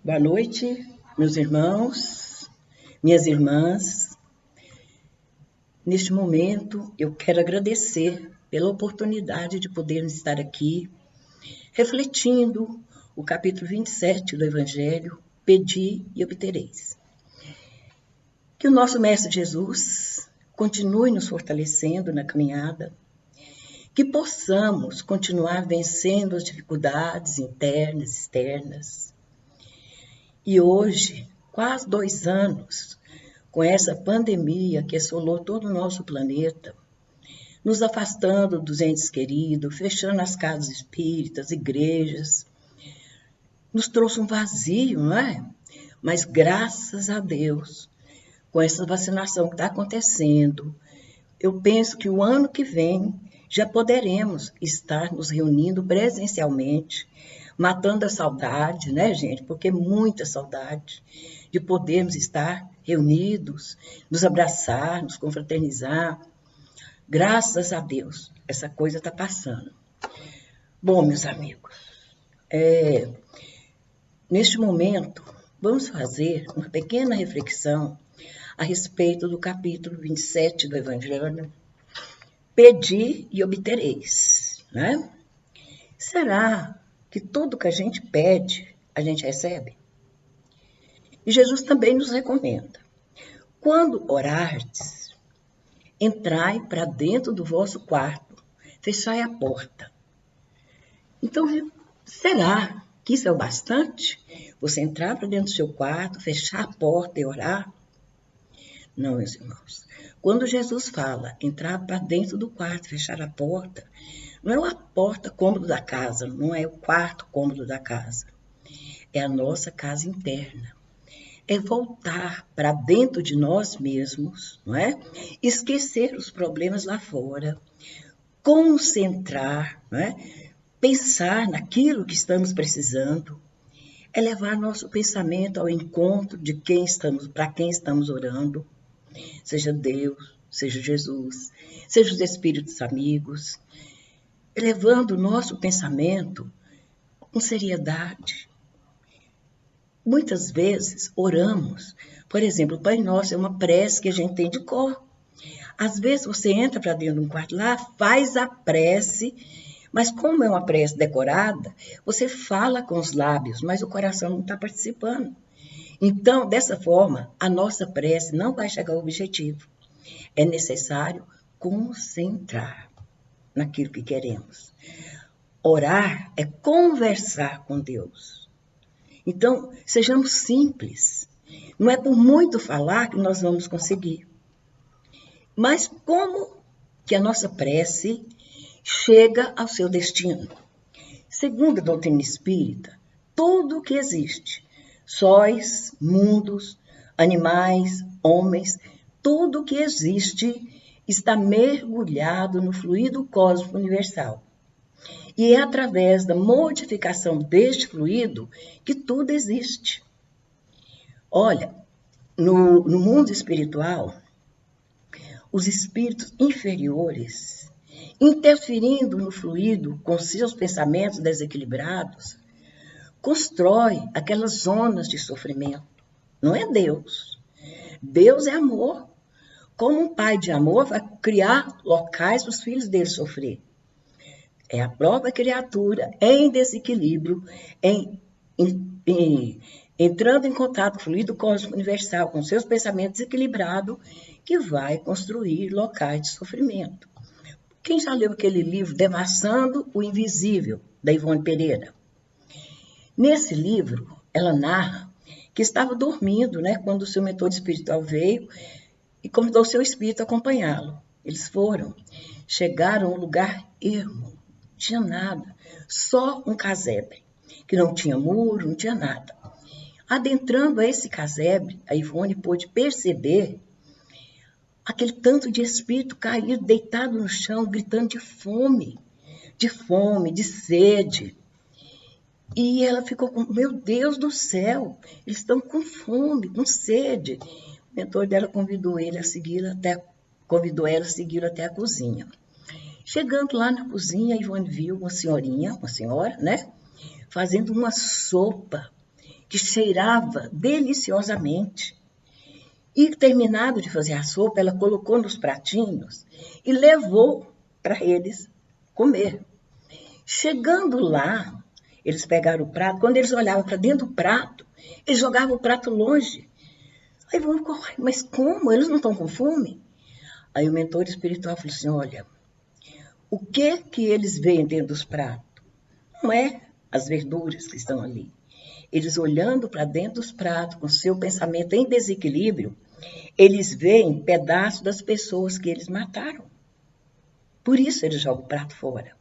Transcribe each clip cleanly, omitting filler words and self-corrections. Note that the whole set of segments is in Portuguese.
Boa noite, meus irmãos, minhas irmãs. Neste momento, eu quero agradecer pela oportunidade de podermos estar aqui, refletindo o capítulo 27 do Evangelho, Pedi e obtereis. Que o nosso Mestre Jesus continue nos fortalecendo na caminhada, que possamos continuar vencendo as dificuldades internas e externas. E hoje, quase 2 anos, com essa pandemia que assolou todo o nosso planeta, nos afastando dos entes queridos, fechando as casas espíritas, igrejas, nos trouxe um vazio, não é? Mas graças a Deus, com essa vacinação que está acontecendo, eu penso que o ano que vem já poderemos estar nos reunindo presencialmente, matando a saudade, né, gente? Porque muita saudade de podermos estar reunidos, nos abraçar, nos confraternizar. Graças a Deus, essa coisa está passando. Bom, meus amigos, neste momento, vamos fazer uma pequena reflexão a respeito do capítulo 27 do Evangelho, Pedi e obtereis, né? Será que tudo que a gente pede, a gente recebe? E Jesus também nos recomenda: quando orardes, entrai para dentro do vosso quarto, fechai a porta. Então, será que isso é o bastante? Você entrar para dentro do seu quarto, fechar a porta e orar? Não, meus irmãos. Quando Jesus fala entrar para dentro do quarto, fechar a porta, não é a porta cômodo da casa, não é o quarto cômodo da casa. É a nossa casa interna. É voltar para dentro de nós mesmos, não é? Esquecer os problemas lá fora, concentrar, não é? Pensar naquilo que estamos precisando, é levar nosso pensamento ao encontro de para quem estamos orando, seja Deus, seja Jesus, seja os espíritos amigos, elevando o nosso pensamento com seriedade. Muitas vezes oramos, por exemplo, o Pai Nosso é uma prece que a gente tem de cor. Às vezes você entra para dentro de um quarto lá, faz a prece, mas como é uma prece decorada, você fala com os lábios, mas o coração não está participando. Então, dessa forma, a nossa prece não vai chegar ao objetivo. É necessário concentrar naquilo que queremos. Orar é conversar com Deus. Então, sejamos simples. Não é por muito falar que nós vamos conseguir. Mas como que a nossa prece chega ao seu destino? Segundo a doutrina espírita, tudo o que existe, sóis, mundos, animais, homens, tudo o que existe está mergulhado no fluido cósmico universal. E é através da modificação deste fluido que tudo existe. Olha, no mundo espiritual, os espíritos inferiores, interferindo no fluido com seus pensamentos desequilibrados, constrói aquelas zonas de sofrimento. Não é Deus. Deus é amor. Como um pai de amor vai criar locais para os filhos dele sofrer. É a própria criatura em desequilíbrio, entrando em contato com o fluido cósmico universal, com seus pensamentos desequilibrados, que vai construir locais de sofrimento. Quem já leu aquele livro Devassando o Invisível, da Ivone Pereira? Nesse livro, ela narra que estava dormindo, né, quando o seu mentor espiritual veio e convidou o seu espírito a acompanhá-lo. Eles chegaram a um lugar ermo, não tinha nada, só um casebre, que não tinha muro, não tinha nada. Adentrando a esse casebre, a Ivone pôde perceber aquele tanto de espírito caído, deitado no chão, gritando de fome, de sede. E ela ficou com, meu Deus do céu, eles estão com fome, com sede. O mentor dela convidou ela a segui-lo até a cozinha. Chegando lá na cozinha, a Ivone viu uma senhora, né, fazendo uma sopa que cheirava deliciosamente. E, terminado de fazer a sopa, ela colocou nos pratinhos e levou para eles comer. Chegando lá, eles pegaram o prato. Quando eles olhavam para dentro do prato, eles jogavam o prato longe. Aí vamos correr, mas como? Eles não estão com fome? Aí o mentor espiritual falou assim, olha, o que eles veem dentro dos pratos? Não é as verduras que estão ali. Eles olhando para dentro dos pratos, com seu pensamento em desequilíbrio, eles veem pedaços das pessoas que eles mataram. Por isso eles jogam o prato fora.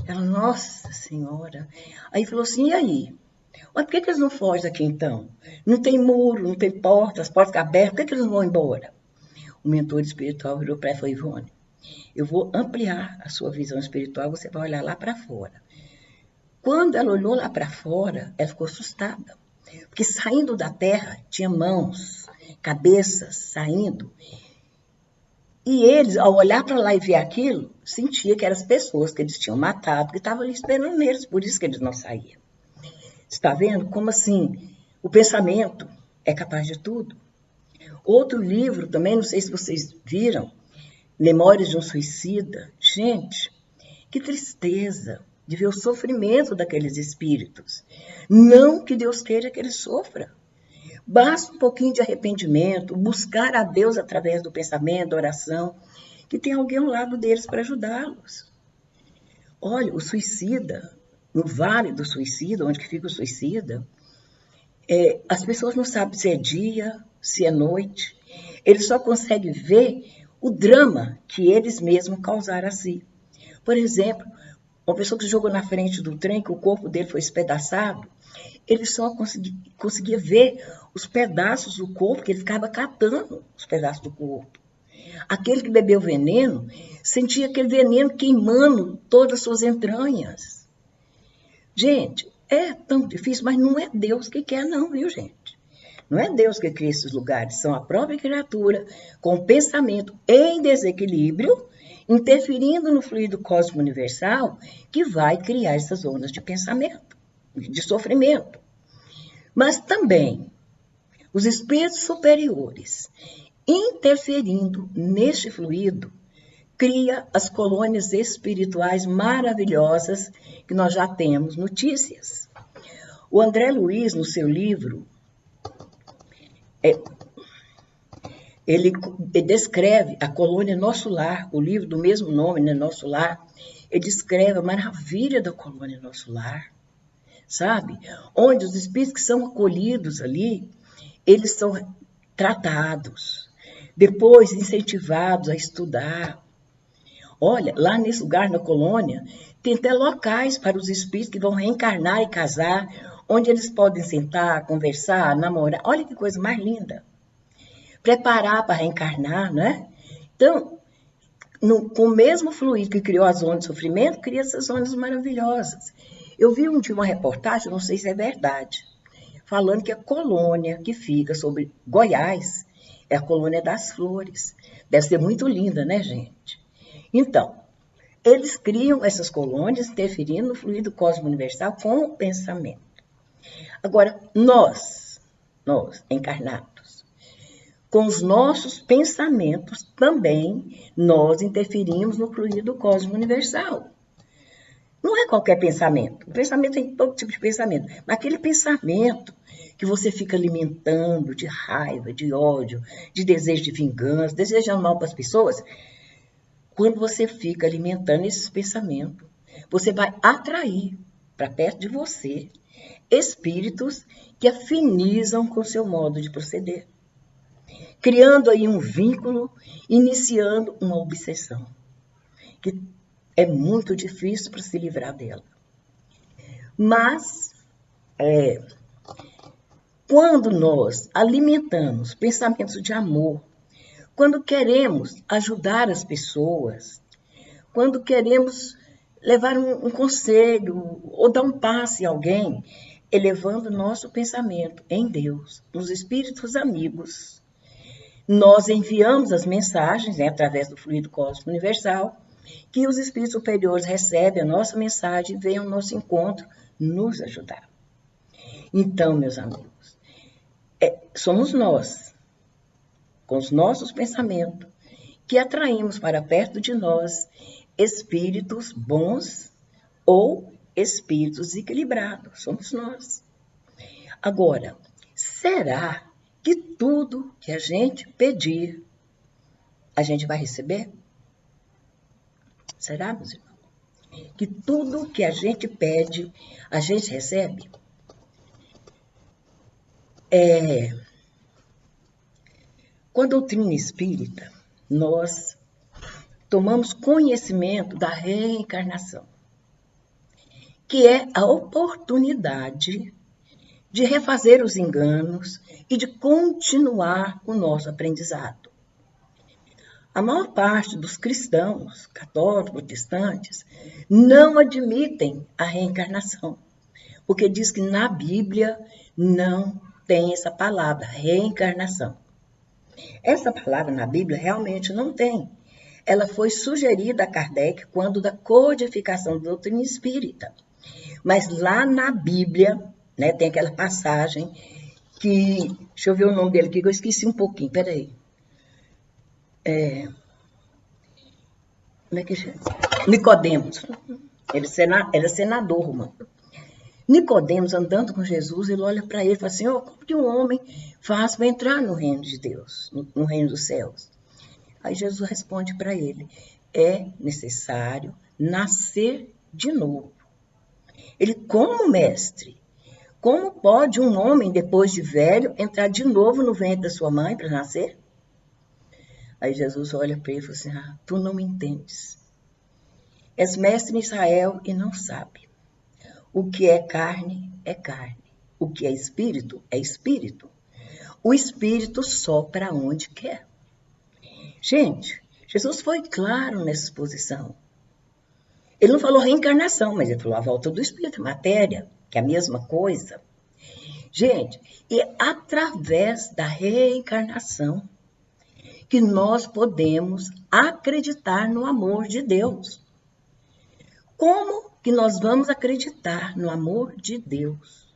Ela, nossa senhora. Aí falou assim, e aí? Mas por que eles não fogem daqui então? Não tem muro, não tem porta, as portas ficam abertas, por que eles não vão embora? O mentor espiritual virou para ela e falou, Ivone, eu vou ampliar a sua visão espiritual, você vai olhar lá para fora. Quando ela olhou lá para fora, ela ficou assustada. Porque saindo da terra, tinha mãos, cabeças saindo. E eles, ao olhar para lá e ver aquilo, sentia que eram as pessoas que eles tinham matado, que estavam ali esperando eles, por isso que eles não saíam. Está vendo como assim o pensamento é capaz de tudo? Outro livro também, não sei se vocês viram, Memórias de um Suicida. Gente, que tristeza de ver o sofrimento daqueles espíritos. Não que Deus queira que eles sofram. Basta um pouquinho de arrependimento, buscar a Deus através do pensamento, da oração, que tem alguém ao lado deles para ajudá-los. Olha, o suicida, no Vale do Suicida, onde fica o suicida, as pessoas não sabem se é dia, se é noite. Eles só conseguem ver o drama que eles mesmos causaram a si. Por exemplo, uma pessoa que se jogou na frente do trem, que o corpo dele foi espedaçado, ele só conseguia ver os pedaços do corpo, que ele ficava catando os pedaços do corpo. Aquele que bebeu veneno, sentia aquele veneno queimando todas as suas entranhas. Gente, é tão difícil, mas não é Deus que quer não, viu, gente? Não é Deus que cria esses lugares, são a própria criatura, com o pensamento em desequilíbrio, interferindo no fluido cósmico universal, que vai criar essas ondas de pensamento, de sofrimento. Mas também os espíritos superiores, interferindo neste fluido, cria as colônias espirituais maravilhosas que nós já temos notícias. O André Luiz, no seu livro, ele descreve a colônia Nosso Lar, o livro do mesmo nome, né, Nosso Lar, ele descreve a maravilha da colônia Nosso Lar, sabe? Onde os espíritos que são acolhidos ali, eles são tratados, depois incentivados a estudar. Olha, lá nesse lugar, na colônia, tem até locais para os espíritos que vão reencarnar e casar, onde eles podem sentar, conversar, namorar. Olha que coisa mais linda. Preparar para reencarnar, né? Então, com o mesmo fluido que criou as ondas de sofrimento, cria essas ondas maravilhosas. Eu vi um dia uma reportagem, não sei se é verdade, falando que a colônia que fica sobre Goiás é a colônia das flores. Deve ser muito linda, né, gente? Então, eles criam essas colônias interferindo no fluido cósmico universal com o pensamento. Agora, nós encarnados, com os nossos pensamentos também, nós interferimos no fluido cósmico universal. Não é qualquer pensamento. O pensamento tem todo tipo de pensamento. Mas aquele pensamento que você fica alimentando de raiva, de ódio, de desejo de vingança, desejando mal para as pessoas, quando você fica alimentando esses pensamentos, você vai atrair para perto de você espíritos que afinizam com o seu modo de proceder, criando aí um vínculo, iniciando uma obsessão, que é muito difícil para se livrar dela. Mas, quando nós alimentamos pensamentos de amor, quando queremos ajudar as pessoas, quando queremos levar um conselho ou dar um passe a alguém, elevando nosso pensamento em Deus, nos espíritos amigos, nós enviamos as mensagens, né, através do fluido cósmico universal, que os espíritos superiores recebem a nossa mensagem e vêm ao nosso encontro nos ajudar. Então, meus amigos, somos nós, com os nossos pensamentos, que atraímos para perto de nós espíritos bons ou espíritos equilibrados. Somos nós. Agora, será que tudo que a gente pedir, a gente vai receber? Será, meus irmãos? Que tudo que a gente pede, a gente recebe? Com a doutrina espírita, nós tomamos conhecimento da reencarnação, que é a oportunidade de refazer os enganos e de continuar o nosso aprendizado. A maior parte dos cristãos, católicos, protestantes, não admitem a reencarnação, porque diz que na Bíblia não tem essa palavra, reencarnação. Essa palavra na Bíblia realmente não tem. Ela foi sugerida a Kardec quando da codificação da doutrina espírita. Mas lá na Bíblia, né, tem aquela passagem que... Deixa eu ver o nome dele aqui, que eu esqueci um pouquinho, peraí. Como é que chama? Nicodemos. Ele era senador romano. Nicodemos, andando com Jesus, ele olha para ele e fala assim, como que um homem faz para entrar no reino de Deus, no reino dos céus? Aí Jesus responde para ele, é necessário nascer de novo. Ele, como mestre, como pode um homem, depois de velho, entrar de novo no ventre da sua mãe para nascer? Aí Jesus olha para ele e fala assim, tu não me entendes. És mestre em Israel e não sabe. O que é carne, é carne. O que é espírito, é espírito. O espírito sopra onde quer. Gente, Jesus foi claro nessa exposição. Ele não falou reencarnação, mas ele falou a volta do espírito, matéria, que é a mesma coisa. Gente, e através da reencarnação que nós podemos acreditar no amor de Deus. Como que nós vamos acreditar no amor de Deus?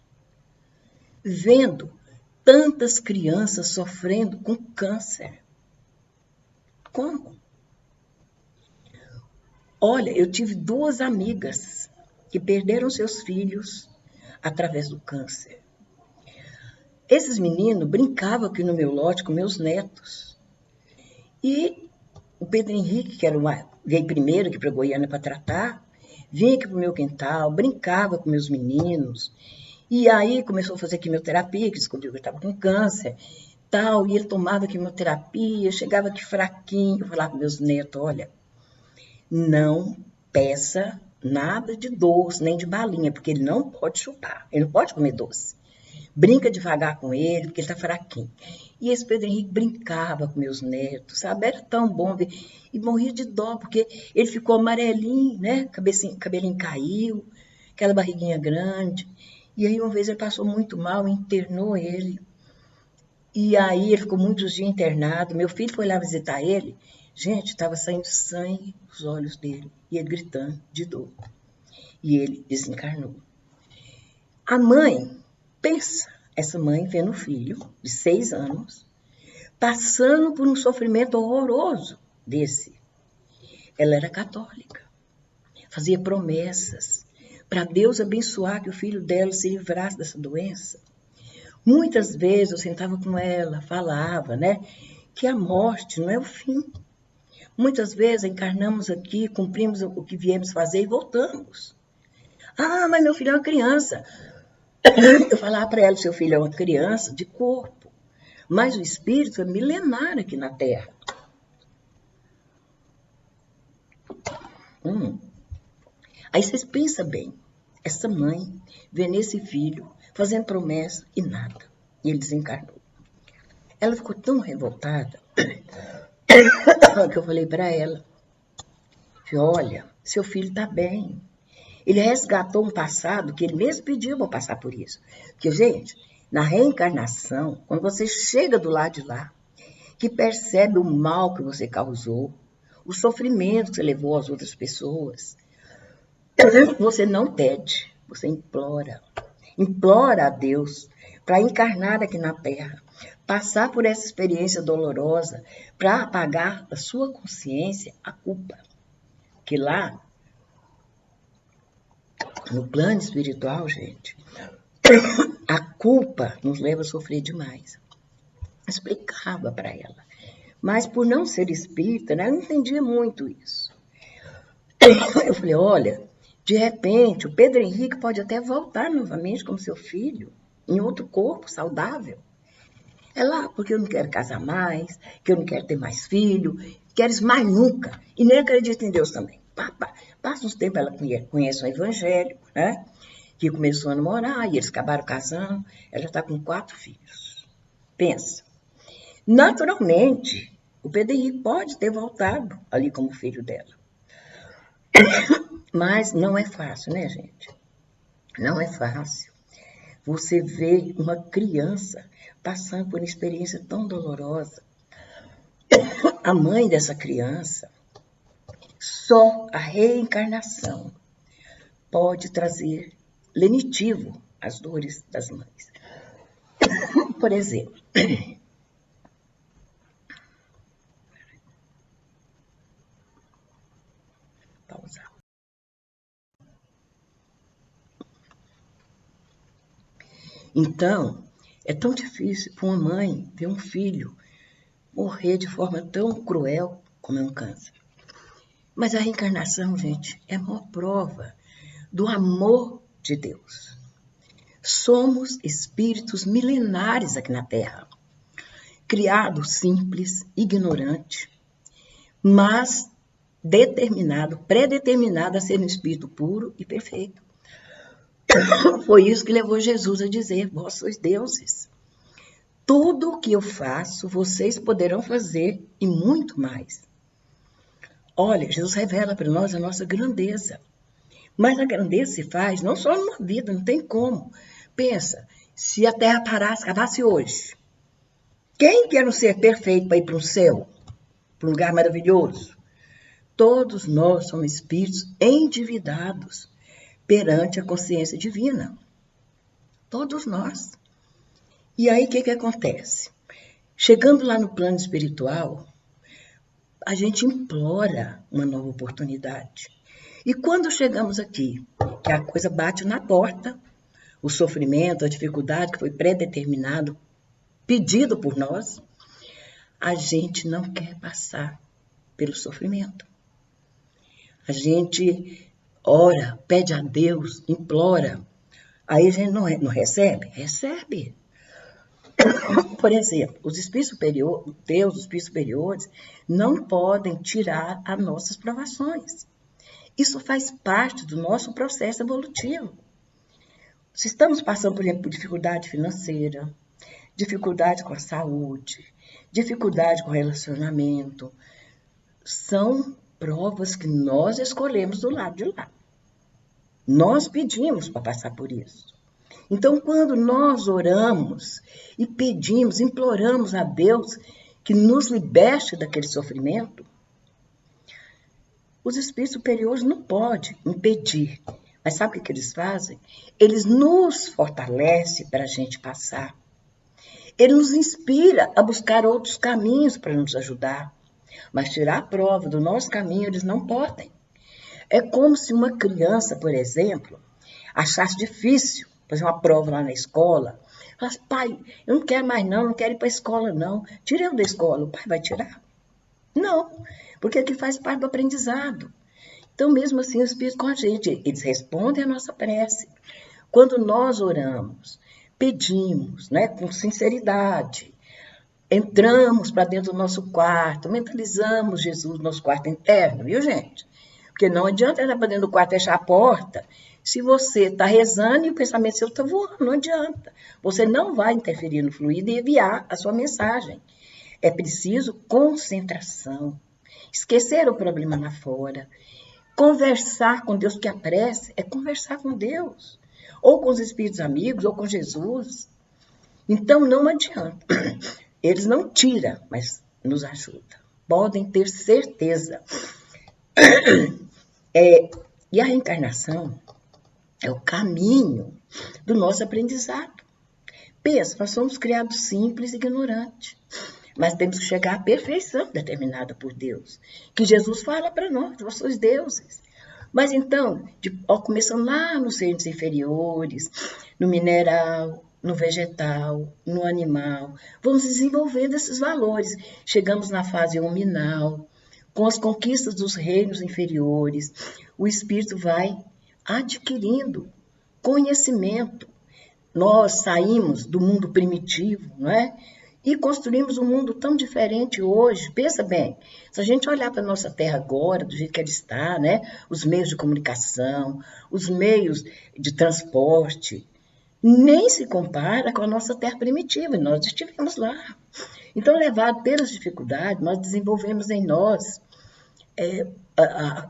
Vendo tantas crianças sofrendo com câncer. Como? Olha, eu tive 2 amigas que perderam seus filhos através do câncer. Esses meninos brincavam aqui no meu lote com meus netos. E o Pedro Henrique, que veio primeiro aqui para Goiânia para tratar, vinha aqui para o meu quintal, brincava com meus meninos. E aí começou a fazer quimioterapia, que descobriu que eu estava com câncer, tal, e ele tomava quimioterapia, chegava aqui fraquinho, eu falava para meus netos, olha, não peça nada de doce, nem de balinha, porque ele não pode chupar, ele não pode comer doce. Brinca devagar com ele, porque ele está fraquinho. E esse Pedro Henrique brincava com meus netos, sabe? Era tão bom ver. E morria de dó, porque ele ficou amarelinho, né? Cabelinho caiu, aquela barriguinha grande. E aí uma vez ele passou muito mal, internou ele. E aí ele ficou muitos dias internado. Meu filho foi lá visitar ele. Gente, estava saindo sangue dos olhos dele. E ele gritando de dor. E ele desencarnou. A mãe, pensa, essa mãe vendo o filho de 6 anos, passando por um sofrimento horroroso desse. Ela era católica. Fazia promessas para Deus abençoar que o filho dela se livrasse dessa doença. Muitas vezes eu sentava com ela, falava, né, que a morte não é o fim. Muitas vezes encarnamos aqui, cumprimos o que viemos fazer e voltamos. Mas meu filho é uma criança. Eu falava para ela, seu filho é uma criança de corpo, mas o espírito é milenar aqui na Terra. Aí vocês pensam bem, essa mãe vendo esse filho, fazendo promessa e nada. E ele desencarnou. Ela ficou tão revoltada que eu falei para ela, olha, seu filho está bem. Ele resgatou um passado que ele mesmo pediu para passar por isso. Porque, gente, na reencarnação, quando você chega do lado de lá, que percebe o mal que você causou, o sofrimento que você levou às outras pessoas, você não pede, você implora. implora a Deus para encarnar aqui na Terra, passar por essa experiência dolorosa para apagar da sua consciência a culpa. Que lá, no plano espiritual, gente, a culpa nos leva a sofrer demais. Explicava para ela. Mas por não ser espírita, né, eu não entendia muito isso. Eu falei, olha, de repente, o Pedro Henrique pode até voltar novamente como seu filho, em outro corpo saudável. É lá porque eu não quero casar mais, que eu não quero ter mais filho, quero isso mais nunca. E nem acredito em Deus também. Passa uns tempos, ela conhece o evangelho, né? Que começou a namorar e eles acabaram casando. Ela já está com 4 filhos. Pensa. Naturalmente, o Pedro Henrique pode ter voltado ali como filho dela. Mas não é fácil, né, gente? Não é fácil. Você vê uma criança passando por uma experiência tão dolorosa. A mãe dessa criança, só a reencarnação pode trazer lenitivo às dores das mães. Por exemplo, pausar. Então, é tão difícil para uma mãe ver um filho morrer de forma tão cruel como é um câncer. Mas a reencarnação, gente, é a maior prova do amor de Deus. Somos espíritos milenares aqui na Terra, criados simples, ignorante, mas predeterminado a ser um espírito puro e perfeito. Foi isso que levou Jesus a dizer, vós sois deuses. Tudo o que eu faço, vocês poderão fazer e muito mais. Olha, Jesus revela para nós a nossa grandeza. Mas a grandeza se faz não só numa vida, não tem como. Pensa, se a Terra parasse, acabasse hoje, quem quer um ser perfeito para ir para o céu, para um lugar maravilhoso? Todos nós somos espíritos endividados perante a consciência divina. Todos nós. E aí, o que acontece? Chegando lá no plano espiritual, a gente implora uma nova oportunidade. E quando chegamos aqui, que a coisa bate na porta, o sofrimento, a dificuldade que foi predeterminado, pedido por nós, a gente não quer passar pelo sofrimento. A gente ora, pede a Deus, implora. Aí a gente não recebe? Recebe. Por exemplo, os espíritos superiores, Deus, os espíritos superiores, não podem tirar as nossas provações. Isso faz parte do nosso processo evolutivo. Se estamos passando, por exemplo, por dificuldade financeira, dificuldade com a saúde, dificuldade com o relacionamento, são provas que nós escolhemos do lado de lá. Nós pedimos para passar por isso. Então, quando nós oramos e pedimos, imploramos a Deus que nos liberte daquele sofrimento, os espíritos superiores não podem impedir. Mas sabe o que eles fazem? Eles nos fortalecem para a gente passar. Ele nos inspira a buscar outros caminhos para nos ajudar. Mas tirar a prova do nosso caminho, eles não podem. É como se uma criança, por exemplo, achasse difícil fazer uma prova lá na escola. Falasse, pai, eu não quero mais não quero ir para a escola não. Tira eu da escola, o pai vai tirar? Não, porque aqui faz parte do aprendizado. Então, mesmo assim, os espíritos com a gente, eles respondem a nossa prece. Quando nós oramos, pedimos, né, com sinceridade, entramos para dentro do nosso quarto, mentalizamos Jesus no nosso quarto interno, viu, gente? Porque não adianta entrar para dentro do quarto e fechar a porta se você está rezando e o pensamento seu está voando, não adianta. Você não vai interferir no fluido e enviar a sua mensagem. É preciso concentração, esquecer o problema lá fora, conversar com Deus, porque a prece é conversar com Deus, ou com os espíritos amigos, ou com Jesus. Então, não adianta. Eles não tiram, mas nos ajudam. Podem ter certeza. E a reencarnação, É o caminho do nosso aprendizado. Pensa, nós somos criados simples e ignorantes, mas temos que chegar à perfeição determinada por Deus, que Jesus fala para nós, vós sois deuses. Mas então, começando lá nos reinos inferiores, no mineral, no vegetal, no animal, vamos desenvolvendo esses valores. Chegamos na fase hominal, com as conquistas dos reinos inferiores, o espírito vai adquirindo conhecimento. Nós saímos do mundo primitivo, não é? E construímos um mundo tão diferente hoje. Pensa bem, se a gente olhar para a nossa Terra agora, do jeito que ela está, né? Os meios de comunicação, os meios de transporte, nem se compara com a nossa Terra primitiva, e nós estivemos lá. Então, levado pelas dificuldades, nós desenvolvemos em nós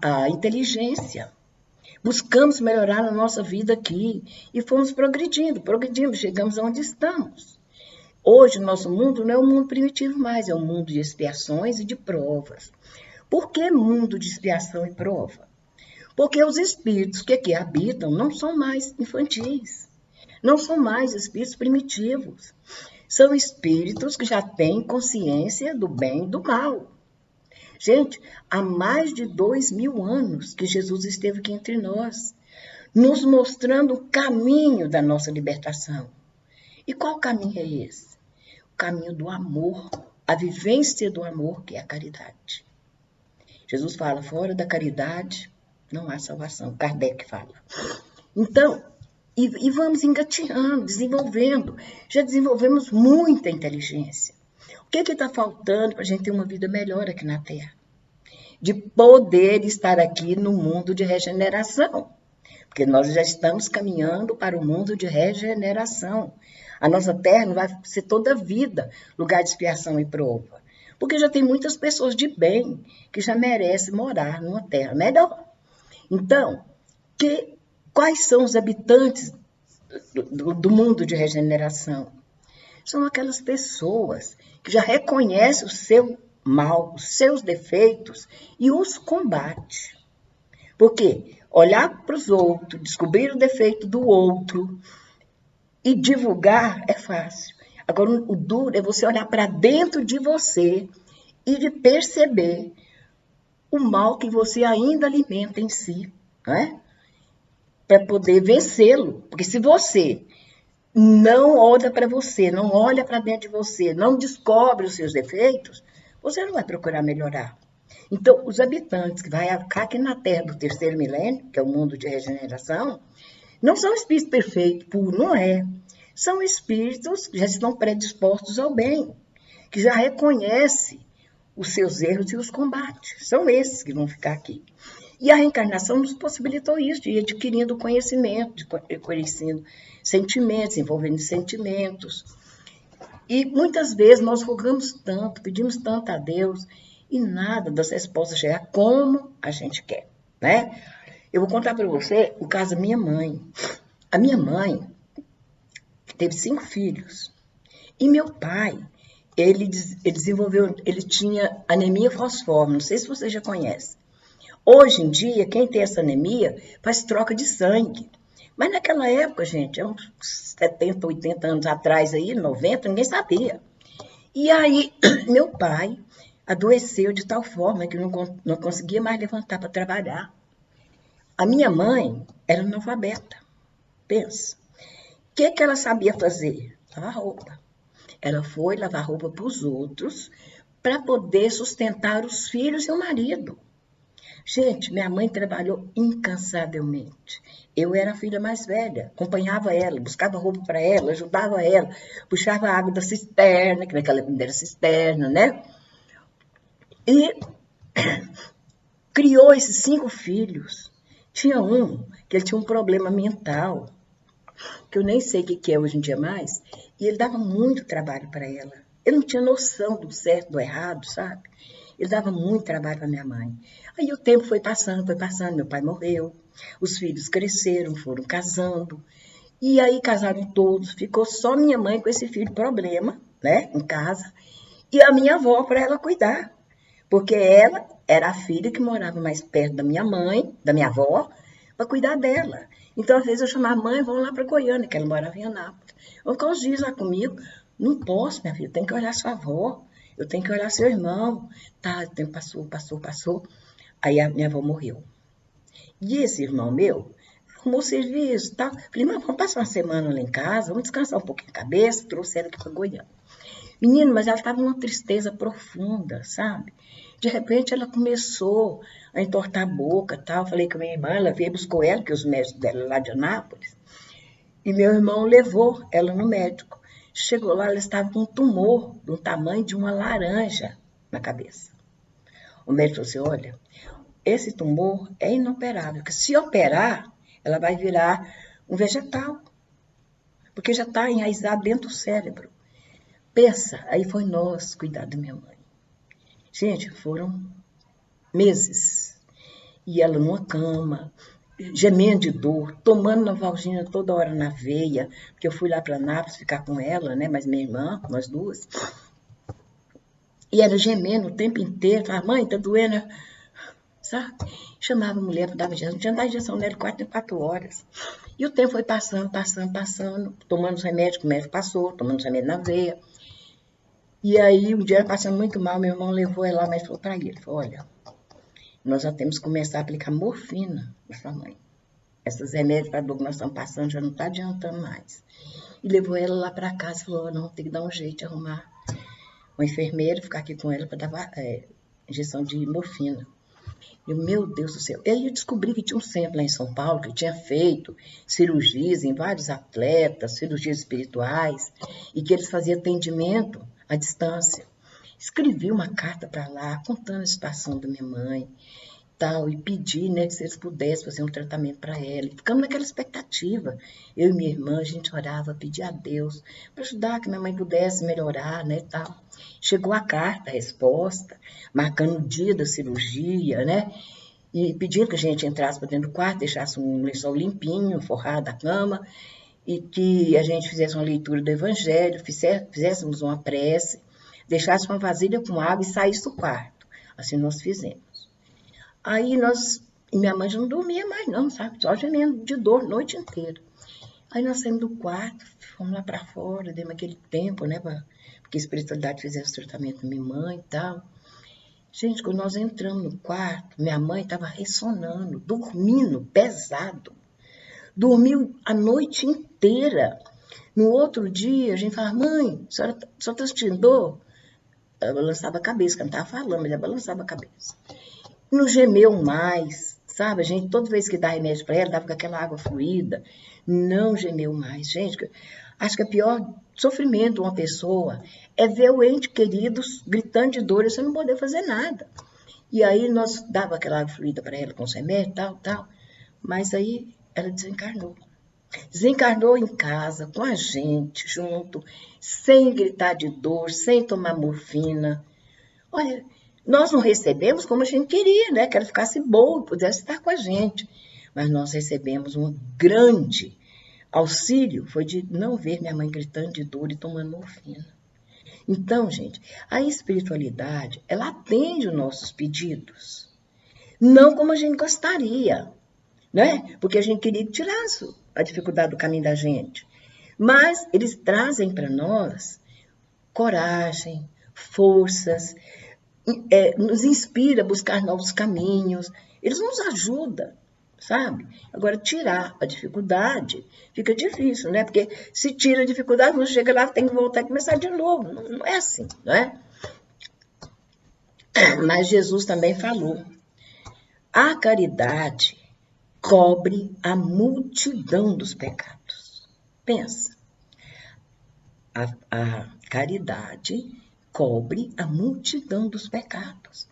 a inteligência. Buscamos melhorar na nossa vida aqui e fomos progredindo, chegamos aonde estamos. Hoje, o nosso mundo não é um mundo primitivo mais, é um mundo de expiações e de provas. Por que mundo de expiação e prova? Porque os espíritos que aqui habitam não são mais infantis, não são mais espíritos primitivos. São espíritos que já têm consciência do bem e do mal. Gente, há mais de 2000 anos que Jesus esteve aqui entre nós, nos mostrando o caminho da nossa libertação. E qual caminho é esse? O caminho do amor, a vivência do amor, que é a caridade. Jesus fala, fora da caridade não há salvação. Kardec fala. Então, e vamos engateando, desenvolvendo. Já desenvolvemos muita inteligência. O que está faltando para a gente ter uma vida melhor aqui na Terra? De poder estar aqui no mundo de regeneração. Porque nós já estamos caminhando para o mundo de regeneração. A nossa Terra não vai ser toda a vida lugar de expiação e prova. Porque já tem muitas pessoas de bem que já merecem morar numa Terra melhor. Então, quais são os habitantes do mundo de regeneração? São aquelas pessoas que já reconhecem o seu mal, os seus defeitos e os combate. Porque olhar para os outros, descobrir o defeito do outro e divulgar é fácil. Agora, o duro é você olhar para dentro de você e de perceber o mal que você ainda alimenta em si, né? Para poder vencê-lo. Porque se você não olha para você, não olha para dentro de você, não descobre os seus defeitos, você não vai procurar melhorar. Então, os habitantes que vão ficar aqui na Terra do terceiro milênio, que é o mundo de regeneração, não são espíritos perfeitos, puro, não é. São espíritos que já estão predispostos ao bem, que já reconhecem os seus erros e os combates. São esses que vão ficar aqui. E a reencarnação nos possibilitou isso, de ir adquirindo conhecimento, de conhecendo sentimentos, envolvendo sentimentos. E muitas vezes nós rogamos tanto, pedimos tanto a Deus, e nada das respostas chegar como a gente quer, né? Eu vou contar para você o caso da minha mãe. A minha mãe teve 5 filhos. E meu pai, ele desenvolveu, ele tinha anemia falciforme, não sei se você já conhece. Hoje em dia, quem tem essa anemia faz troca de sangue. Mas naquela época, gente, uns 70, 80 anos atrás, aí, 90, ninguém sabia. E aí, meu pai adoeceu de tal forma que não conseguia mais levantar para trabalhar. A minha mãe era analfabeta, pensa. O que ela sabia fazer? Lavar roupa. Ela foi lavar roupa para os outros para poder sustentar os filhos e o marido. Gente, minha mãe trabalhou incansavelmente. Eu era a filha mais velha, acompanhava ela, buscava roupa para ela, ajudava ela, puxava a água da cisterna, que naquela época era cisterna, né? E criou esses 5 filhos. Tinha um que ele tinha um problema mental, que eu nem sei o que é hoje em dia mais, e ele dava muito trabalho para ela. Ele não tinha noção do certo, do errado, sabe? Ele dava muito trabalho para minha mãe. Aí o tempo foi passando, meu pai morreu, os filhos cresceram, foram casando, e aí casaram todos, ficou só minha mãe com esse filho problema, né, em casa, e a minha avó para ela cuidar, porque ela era a filha que morava mais perto da minha mãe, da minha avó, para cuidar dela. Então, às vezes, eu chamava a mãe, vamos lá para Goiânia, que ela morava em Anápolis. Vamos ficar uns dias lá comigo. Não posso, minha filha, eu tenho que olhar sua avó, eu tenho que olhar seu irmão. Tá, o tempo passou. Aí a minha avó morreu. E esse irmão meu arrumou serviço e tal. Falei, mas vamos passar uma semana lá em casa, vamos descansar um pouquinho a cabeça. Trouxe ela aqui para Goiânia. Menino, mas ela estava numa tristeza profunda, sabe? De repente ela começou a entortar a boca e tal. Falei com a minha irmã, ela veio buscou ela, que os médicos dela lá de Anápolis. E meu irmão levou ela no médico. Chegou lá, ela estava com um tumor do tamanho de uma laranja na cabeça. O médico falou assim, olha, esse tumor é inoperável, porque se operar, ela vai virar um vegetal, porque já está enraizado dentro do cérebro. Pensa, aí foi nós cuidar da minha mãe. Gente, foram meses. E ela numa cama, gemendo de dor, tomando Novalgina toda hora na veia, porque eu fui lá para Anápolis ficar com ela, né? Mas minha irmã, nós duas. E ela gemendo o tempo inteiro, falava, mãe, tá doendo, sabe? Chamava a mulher para dar injeção, tinha que dar injeção nela 4 horas. E o tempo foi passando, tomando os remédios, que o médico passou, tomando os remédios na veia. E aí, um dia ela passando muito mal, meu irmão levou ela lá, mas falou para ele, falou, olha, nós já temos que começar a aplicar morfina na sua mãe. Esses remédios para dor que nós estamos passando já não está adiantando mais. E levou ela lá para casa e falou, não, tem que dar um jeito de arrumar uma enfermeira, ficar aqui com ela para dar injeção de morfina. E meu Deus do céu. E aí eu descobri que tinha um centro lá em São Paulo que tinha feito cirurgias em vários atletas, cirurgias espirituais, e que eles faziam atendimento à distância. Escrevi uma carta para lá, contando a situação da minha mãe, tal, e pedi, né, que se eles pudessem fazer um tratamento para ela. E ficamos naquela expectativa. Eu e minha irmã, a gente orava, pedia a Deus para ajudar que minha mãe pudesse melhorar, né, tal. Chegou a carta, a resposta, marcando o dia da cirurgia, né, e pedindo que a gente entrasse para dentro do quarto, deixasse um lençol limpinho, forrado a cama, e que a gente fizesse uma leitura do Evangelho, fizéssemos uma prece, deixasse uma vasilha com água e saísse do quarto. Assim nós fizemos. Aí minha mãe já não dormia mais não, sabe? Só gemendo de dor a noite inteira. Aí nós saímos do quarto, fomos lá para fora, demos aquele tempo, né? Porque a espiritualidade fizesse o tratamento da minha mãe e tal. Gente, quando nós entramos no quarto, minha mãe estava ressonando, dormindo, pesado. Dormiu a noite inteira. No outro dia, a gente falava, mãe, a senhora está sentindo dor? Ela balançava a cabeça, que ela não estava falando, mas ela balançava a cabeça. Não gemeu mais, sabe? A gente, toda vez que dá remédio para ela, dava com aquela água fluida. Não gemeu mais. Gente, acho que o pior sofrimento de uma pessoa é ver o ente querido gritando de dor e você não poder fazer nada. E aí nós dava aquela água fluida para ela com os remédios, tal. Mas aí ela desencarnou. Desencarnou em casa, com a gente, junto, sem gritar de dor, sem tomar morfina. Olha, nós não recebemos como a gente queria, né? Que ela ficasse boa e pudesse estar com a gente. Mas nós recebemos um grande auxílio, foi de não ver minha mãe gritando de dor e tomando morfina. Então, gente, a espiritualidade, ela atende os nossos pedidos. Não como a gente gostaria, né? Porque a gente queria que tirasse a dificuldade do caminho da gente. Mas eles trazem para nós coragem, forças, nos inspira a buscar novos caminhos. Eles nos ajudam, sabe? Agora, tirar a dificuldade fica difícil, né? Porque se tira a dificuldade, você chega lá, tem que voltar e começar de novo. Não é assim, não é? Mas Jesus também falou, a caridade cobre a multidão dos pecados. Pensa, a caridade cobre a multidão dos pecados.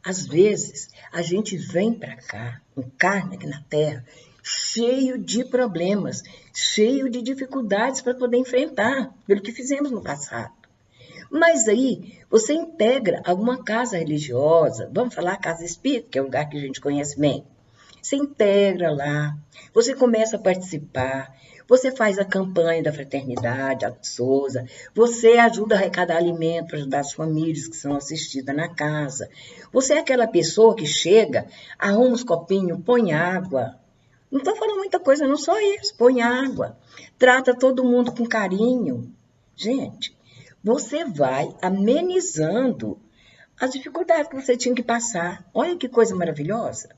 Às vezes, a gente vem para cá, encarna aqui na Terra, cheio de problemas, cheio de dificuldades para poder enfrentar, pelo que fizemos no passado. Mas aí, você integra alguma casa religiosa, vamos falar casa espírita, que é o lugar que a gente conhece bem. Você integra lá, você começa a participar, você faz a campanha da fraternidade, a Souza, você ajuda a arrecadar alimento para ajudar as famílias que são assistidas na casa. Você é aquela pessoa que chega, arruma os copinhos, põe água, Não estou falando muita coisa, não, só isso. Põe água, trata todo mundo com carinho. Gente, você vai amenizando as dificuldades que você tinha que passar. Olha que coisa maravilhosa.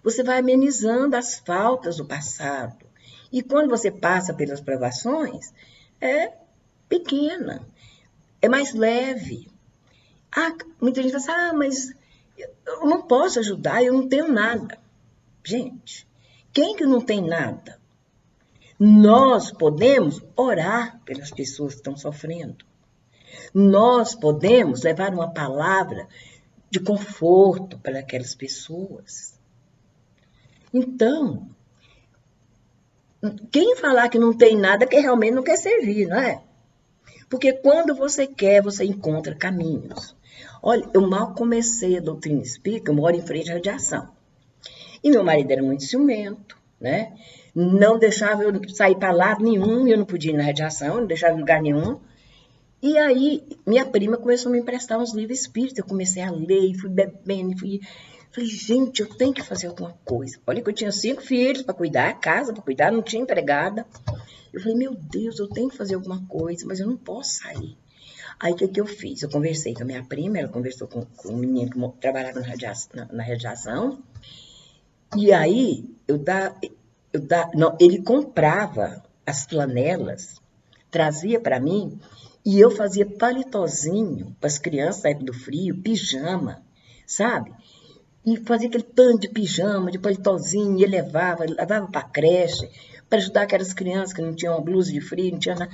Você vai amenizando as faltas do passado. E quando você passa pelas provações, é pequena, é mais leve. Muita gente fala assim, mas eu não posso ajudar, eu não tenho nada. Gente, quem que não tem nada? Nós podemos orar pelas pessoas que estão sofrendo. Nós podemos levar uma palavra de conforto para aquelas pessoas. Então, quem falar que não tem nada, que realmente não quer servir, não é? Porque quando você quer, você encontra caminhos. Olha, eu mal comecei a doutrina espírita, eu moro em frente à radiação. E meu marido era muito ciumento, né? Não deixava eu sair para lado nenhum, eu não podia ir na radiação, não deixava em lugar nenhum. E aí, minha prima começou a me emprestar uns livros espíritas, eu comecei a ler, fui bebendo, falei, gente, eu tenho que fazer alguma coisa. Olha que eu tinha 5 filhos para cuidar, casa para cuidar, não tinha empregada. Eu falei, meu Deus, eu tenho que fazer alguma coisa, mas eu não posso sair. Aí, o que eu fiz? Eu conversei com a minha prima, ela conversou com um menino que trabalhava na radiação, e aí, ele comprava as flanelas, trazia para mim, e eu fazia palitozinho para as crianças da época do frio, pijama, sabe? E fazia aquele tanto de pijama, de palitozinho, e levava para a creche, para ajudar aquelas crianças que não tinham blusa de frio, não tinha nada.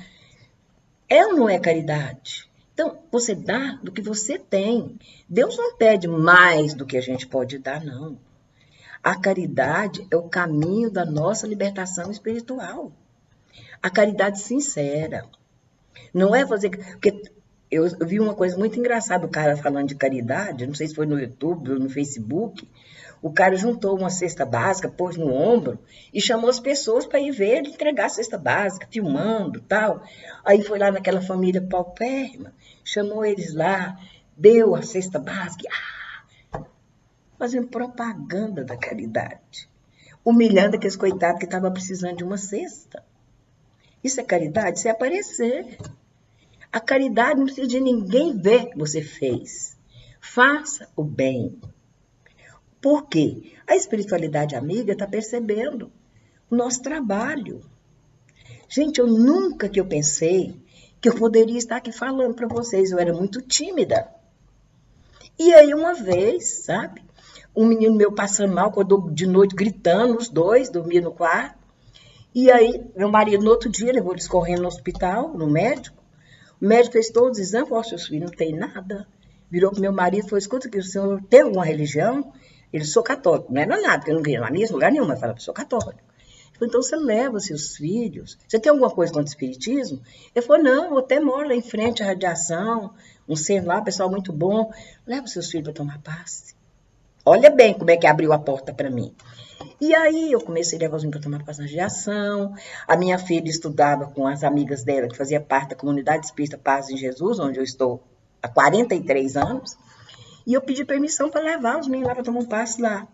É ou não é caridade? Então, você dá do que você tem. Deus não pede mais do que a gente pode dar, não. A caridade é o caminho da nossa libertação espiritual. A caridade sincera. Não é fazer... Porque eu vi uma coisa muito engraçada, o cara falando de caridade, não sei se foi no YouTube ou no Facebook, o cara juntou uma cesta básica, pôs no ombro e chamou as pessoas para ir ver ele entregar a cesta básica, filmando e tal. Aí foi lá naquela família paupérrima, chamou eles lá, deu a cesta básica, fazendo propaganda da caridade, humilhando aqueles coitados que estavam precisando de uma cesta. Isso é caridade? Isso é aparecer. A caridade não precisa de ninguém ver que você fez. Faça o bem. Por quê? A espiritualidade amiga está percebendo o nosso trabalho. Gente, eu nunca que eu pensei que eu poderia estar aqui falando para vocês. Eu era muito tímida. E aí uma vez, sabe? Um menino meu passando mal, acordou de noite gritando, os dois, dormiam no quarto. E aí, meu marido, no outro dia, levou eles correndo no hospital, no médico. O médico fez todos os exames, falou, seus filhos não tem nada. Virou para o meu marido e falou, escuta, que o senhor tem alguma religião? Ele, sou católico. Não era nada, porque eu não queria na missa, lugar nenhum, mas falava, sou católico. Ele falou, então você leva seus filhos. Você tem alguma coisa contra o espiritismo? Ele falou, não, eu até moro lá em frente à radiação, um centro lá, pessoal muito bom. Leva seus filhos para tomar passe. Olha bem como é que abriu a porta para mim. E aí eu comecei a levar os meninos para tomar passe na radiação. A minha filha estudava com as amigas dela, que fazia parte da comunidade espírita Paz em Jesus, onde eu estou há 43 anos. E eu pedi permissão para levar os meninos lá para tomar um passe lá.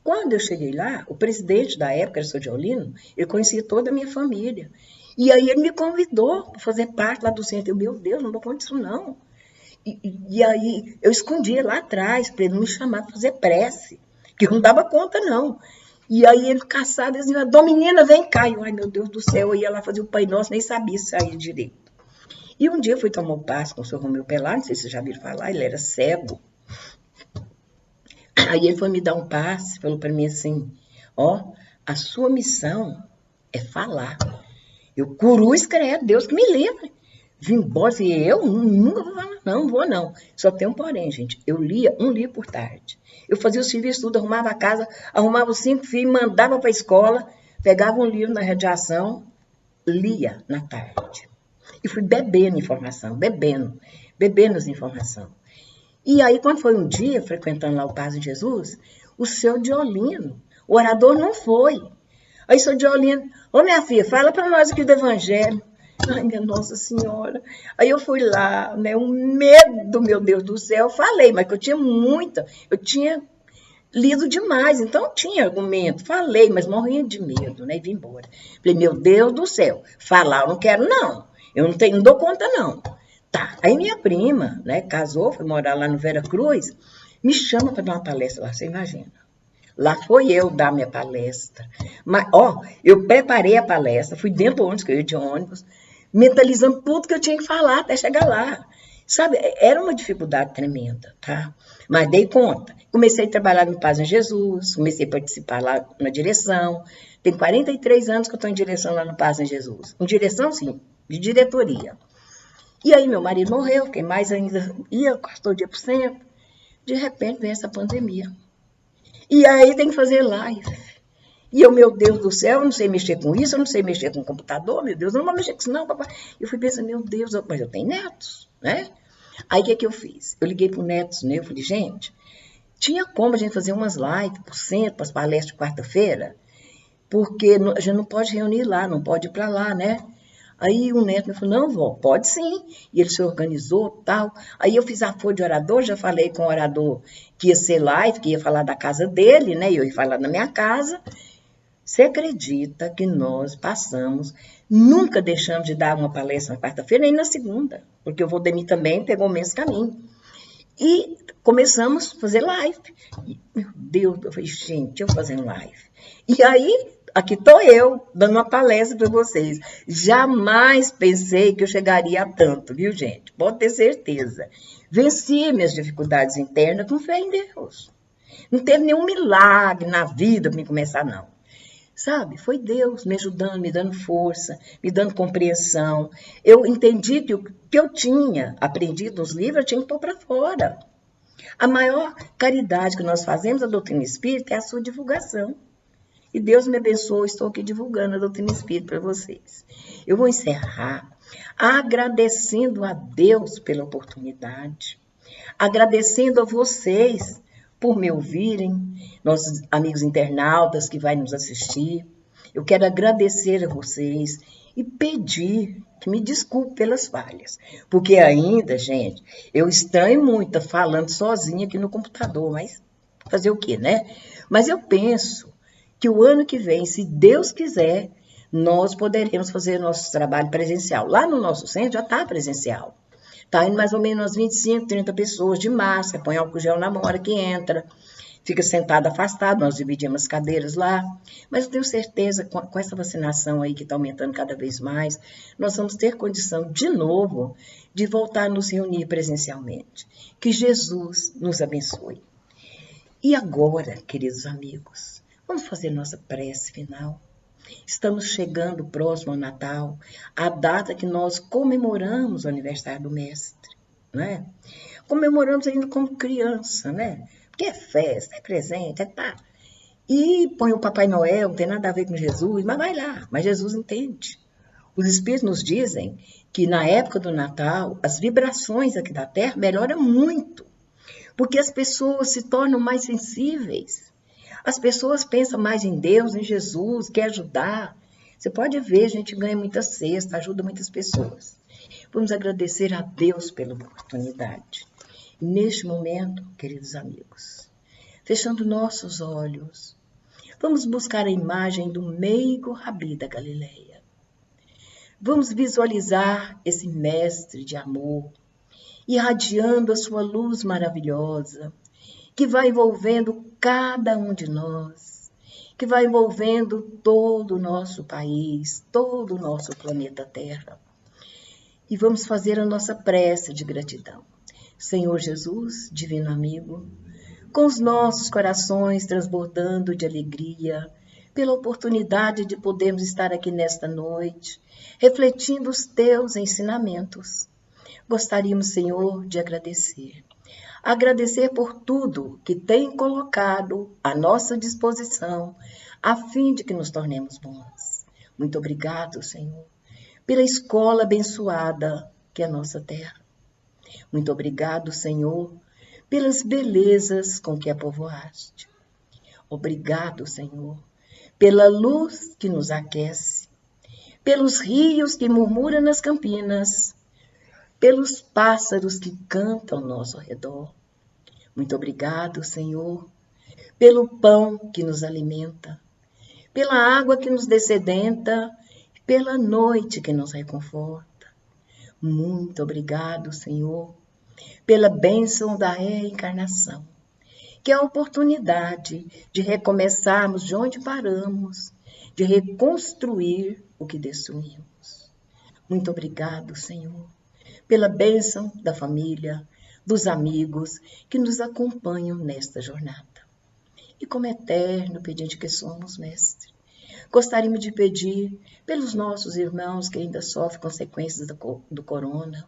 Quando eu cheguei lá, o presidente da época, era o Sr. Diolino, ele conhecia toda a minha família. E aí ele me convidou para fazer parte lá do centro. Eu, meu Deus, não dou conta disso não. E aí eu escondia lá atrás para ele não me chamar para fazer prece, que eu não dava conta não. E aí ele caçado, ele dizia, Dominina, vem cá. Eu, ai meu Deus do céu, eu ia lá fazer o Pai Nosso, nem sabia sair direito. E um dia eu fui tomar um passe com o Sr. Romeu Pelar, não sei se vocês já viram falar, ele era cego. Aí ele foi me dar um passe, falou para mim assim, ó, a sua missão é falar. Eu, cruz credo, Deus que me livre. Vim embora, falei, eu nunca vou falar, não vou não. Só tem um porém, gente, eu lia um livro por tarde. Eu fazia os serviços tudo, arrumava a casa, arrumava os 5 filhos, mandava para a escola, pegava um livro na radiação, lia na tarde. E fui bebendo informação, bebendo as informações. E aí, quando foi um dia, frequentando lá o Paz em Jesus, o Sr. Diolino, o orador não foi. Aí o Sr. Diolino, ô minha filha, fala para nós aqui do Evangelho. Ai, minha Nossa Senhora. Aí eu fui lá, né, um medo, meu Deus do céu, eu falei, mas que eu tinha muita, eu tinha lido demais, então tinha argumento, falei, mas morria de medo, né, e vim embora. Falei, meu Deus do céu, falar eu não quero não, eu não dou conta não. Tá, aí minha prima, né, casou, foi morar lá no Vera Cruz, me chama para dar uma palestra lá, você imagina. Lá foi eu dar minha palestra. Mas, ó, eu preparei a palestra, fui dentro do ônibus, que eu ia de ônibus, mentalizando tudo que eu tinha que falar até chegar lá. Sabe, era uma dificuldade tremenda, tá? Mas dei conta. Comecei a trabalhar no Paz em Jesus, comecei a participar lá na direção. Tem 43 anos que eu estou em direção lá no Paz em Jesus. Em direção, sim, de diretoria. E aí meu marido morreu, fiquei mais ainda, ia quase todo dia pro centro. De repente vem essa pandemia. E aí tem que fazer live. E eu, meu Deus do céu, eu não sei mexer com isso, eu não sei mexer com o computador, meu Deus, eu não vou mexer com isso não, papai. Eu fui pensando, meu Deus, mas eu tenho netos, né? Aí o que eu fiz? Eu liguei pro netos, né? Eu falei, gente, tinha como a gente fazer umas lives por centro, para as palestras de quarta-feira? Porque a gente não pode reunir lá, não pode ir para lá, né? Aí o neto me falou, não, vó, pode sim. E ele se organizou, tal. Aí eu fiz a folha de orador, já falei com o orador que ia ser live, que ia falar da casa dele, né? E eu ia falar da minha casa. Você acredita que nós passamos, nunca deixamos de dar uma palestra na quarta-feira, nem na segunda, porque o Valdemir também pegou o mesmo caminho. E começamos a fazer live. E, meu Deus, eu falei, gente, eu fazendo live. E aí, aqui estou eu, dando uma palestra para vocês. Jamais pensei que eu chegaria a tanto, viu, gente? Pode ter certeza. Venci minhas dificuldades internas com fé em Deus. Não teve nenhum milagre na vida para me começar, não. Sabe, foi Deus me ajudando, me dando força, me dando compreensão. Eu entendi que o que eu tinha aprendido nos livros, eu tinha que pôr para fora. A maior caridade que nós fazemos à doutrina espírita é a sua divulgação. E Deus me abençoe, estou aqui divulgando a doutrina espírita para vocês. Eu vou encerrar agradecendo a Deus pela oportunidade, agradecendo a vocês por me ouvirem, nossos amigos internautas que vai nos assistir. Eu quero agradecer a vocês e pedir que me desculpe pelas falhas. Porque ainda, gente, eu estranho muito falando sozinha aqui no computador, mas fazer o quê, né? Mas eu penso que o ano que vem, se Deus quiser, nós poderemos fazer nosso trabalho presencial. Lá no nosso centro já está presencial. Está indo mais ou menos umas 25, 30 pessoas de máscara, põe álcool gel na hora que entra, fica sentado afastado, nós dividimos as cadeiras lá. Mas eu tenho certeza, com essa vacinação aí que está aumentando cada vez mais, nós vamos ter condição, de novo, de voltar a nos reunir presencialmente. Que Jesus nos abençoe. E agora, queridos amigos, vamos fazer nossa prece final. Estamos chegando próximo ao Natal, a data que nós comemoramos o aniversário do Mestre, né? Comemoramos ainda como criança, né? Porque é festa, é presente, é tá. E põe o Papai Noel, não tem nada a ver com Jesus, mas vai lá, mas Jesus entende. Os Espíritos nos dizem que na época do Natal, as vibrações aqui da Terra melhoram muito, porque as pessoas se tornam mais sensíveis. As pessoas pensam mais em Deus, em Jesus, quer ajudar. Você pode ver, a gente ganha muita cesta, ajuda muitas pessoas. Vamos agradecer a Deus pela oportunidade. E neste momento, queridos amigos, fechando nossos olhos, vamos buscar a imagem do meigo Rabi da Galileia. Vamos visualizar esse mestre de amor, irradiando a sua luz maravilhosa, que vai envolvendo cada um de nós, que vai envolvendo todo o nosso país, todo o nosso planeta Terra. E vamos fazer a nossa prece de gratidão. Senhor Jesus, divino amigo, com os nossos corações transbordando de alegria, pela oportunidade de podermos estar aqui nesta noite, refletindo os teus ensinamentos. Gostaríamos, Senhor, de agradecer. Agradecer por tudo que tem colocado à nossa disposição, a fim de que nos tornemos bons. Muito obrigado, Senhor, pela escola abençoada que é a nossa terra. Muito obrigado, Senhor, pelas belezas com que a povoaste. Obrigado, Senhor, pela luz que nos aquece, pelos rios que murmuram nas campinas, pelos pássaros que cantam ao nosso redor. Muito obrigado, Senhor, pelo pão que nos alimenta, pela água que nos dessedenta, pela noite que nos reconforta. Muito obrigado, Senhor, pela bênção da reencarnação, que é a oportunidade de recomeçarmos de onde paramos, de reconstruir o que destruímos. Muito obrigado, Senhor, pela bênção da família, dos amigos que nos acompanham nesta jornada. E como eterno pedinte que somos, Mestre, gostaríamos de pedir pelos nossos irmãos que ainda sofrem consequências do corona,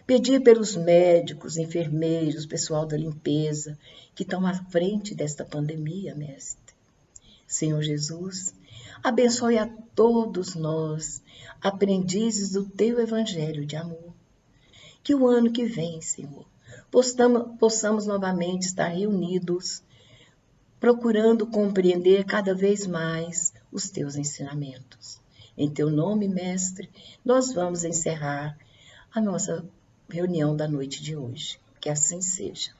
pedir pelos médicos, enfermeiros, pessoal da limpeza, que estão à frente desta pandemia, Mestre. Senhor Jesus, abençoe a todos nós, aprendizes do Teu Evangelho de amor. Que o ano que vem, Senhor, possamos novamente estar reunidos, procurando compreender cada vez mais os Teus ensinamentos. Em Teu nome, Mestre, nós vamos encerrar a nossa reunião da noite de hoje. Que assim seja.